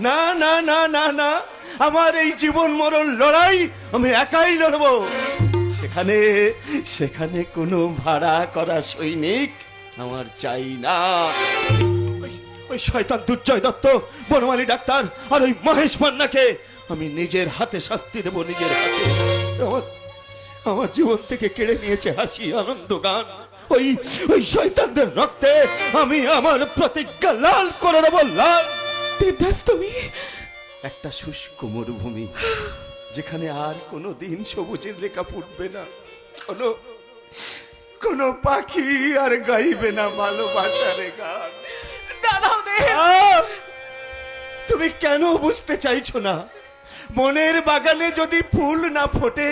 না না না না না, আমার এই জীবন মরণ লড়াই আমি একাই লড়বো। সেখানে সেখানে কোনো ভাড়া করা সৈনিক আমার চাই না। ওই শয়তান দুর্জয় দত্ত, বনমালী ডাক্তার আর ওই মহেশ মান্নাকে আমি নিজের হাতে শাস্তি দেব, নিজের হাতে। আমার জীবন থেকে কেড়ে নিয়েছে হাসি, আনন্দ, গান। ওই ওই শয়তানদের রক্তে আমি আমার প্রতিজ্ঞা লাল করে দেব, লাল। দেবদাস, তুমি একটা শুষ্ক মরুভূমি, যেখানে আর কোনো দিন সবুজের রেখা ফুটবে না, কোনো কোনো পাখি আর গাইবে না ভালোবাসার গান। দাঁড়াও দেব। তুমি কেন বুঝতে চাইছো না? মনের বাগানে যদি ফুল না ফোটে,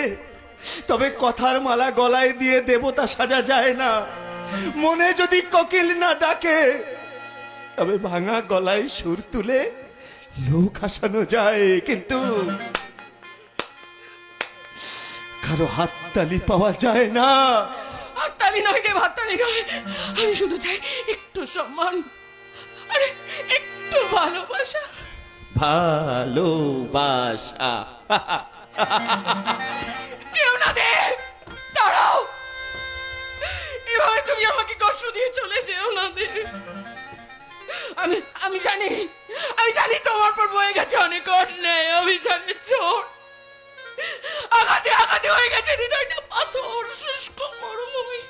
তবে কথার মালা গলায় দিয়ে দেবতা সাজা যায় না। মনে যদি কোকিল না ডাকে, তবে ভাঙা গলায় সুর তুলে লোক হাসানো যায়, কিন্তু কারো হাততালি পাওয়া যায় না। হাততালি নয় দেব, হাততালি নয়। আমি শুধু চাই একটু সম্মান, আরে একটু ভালোবাসা। ভালোবাসা? যেও না দেব, দাঁড়াও। এভাবে তুমি আমাকে কষ্ট দিয়ে চলে যেও না দেব। আমি জানি তোমার পর বয়ে গেছে অনেক অন্যায়। আমি জানি চোর আঘাতে আঘাতে হয়ে গেছে হৃদয়টা পাথর, শুষ্ক মরুভূমি।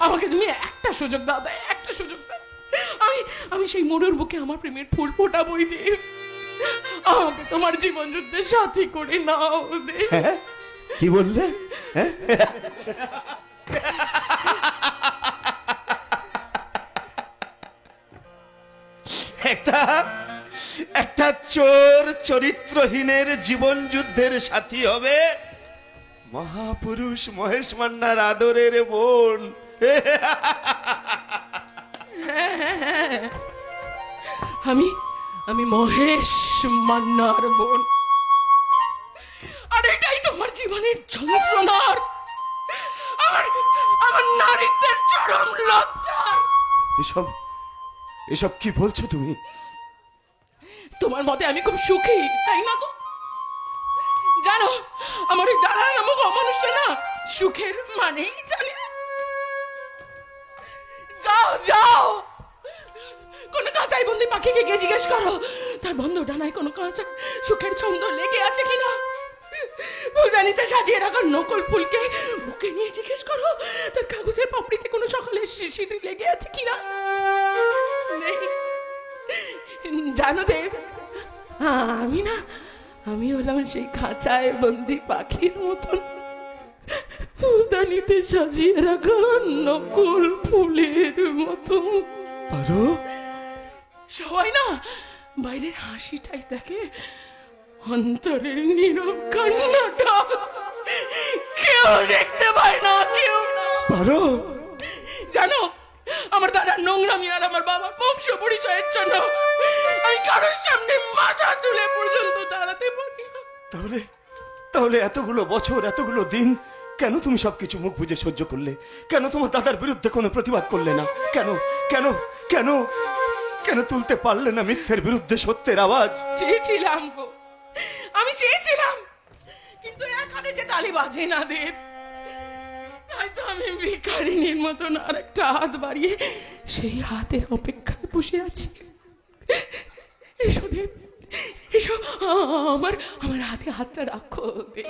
আমাকে তুমি একটা সুযোগ দাও, একটা সুযোগ দাও। আমি সেই মরুর বুকে আমার প্রেমের ফুল ফোটাবই দেব। আমাকে তোমার জীবন যুদ্ধের সাথী করে নাও দেব। কি বললে? একটা চোর চরিত্রহীনের জীবন যুদ্ধের সাথী হবে মহাপুরুষ মহেশ মান্নার আদরের বোন। আমি মহেশ মান্নার বোন, আর এটাই তোমার জীবনের যন্ত্রণার, আমার নারীত্বের চরম লজ্জা। এসব কি বলছো তুমি? তোমার মতে আমি খুব সুখী, তাই না গো? জানো, আমার ওই দাঁড়া নামক অমানুষটা না সুখের মানেই জানি না। যাও যাও, কোন কাঁচাই বন্দি পাখিকে গিয়ে জিজ্ঞেস করো তার বন্ধ ডানায় কোনো কাঁচা সুখের ছন্দ লেগে আছে কিনা। ফুলদানিতে সাজিয়ে রাখা নকল ফুলকে বুকে নিয়ে জিজ্ঞেস করো তার কাগজের পাপড়িতে কোনো সকালের শিশির লেগে আছে কিনা। জানো দেব, আমি হলাম সেই খাঁচায় বন্দি পাখির মতন, ফুলদানিতে সাজিয়ে রাখা নকল ফুলের মতন। পারো? সবাই না বাইরের হাসিটাই দেখে, অন্তরের নীরব কান্নাটা কেউ দেখতে পায় না, কেউ না। পারো? জানো, আমার দাদার নোংরামি আর আমার বাবার বংশ পরিচয়ের জন্য আমি কারোর সামনে মাথা তুলে পর্যন্ত দাঁড়াতে পারি না। তাহলে এতগুলো বছর, এতগুলো দিন কেন তুমি সবকিছু মুখ বুজে সহ্য করলে? কেন তোমার দাদার বিরুদ্ধে কোনো প্রতিবাদ করলে না? কেন কেন কেন কেন তুলতে পারলে না মিথ্যের বিরুদ্ধে সত্যের আওয়াজ? চেয়েছিলাম গো, আমি চেয়েছিলাম, কিন্তু এক হাতে যে তালি বাজে না দেব, তাই তো আমি ভিখারিনীর মতন আর একটা হাত বাড়িয়ে সেই হাতের অপেক্ষায় বসে আছি। এসো দেব, এসো, আমার হাতে হাতটা রাখো দেব।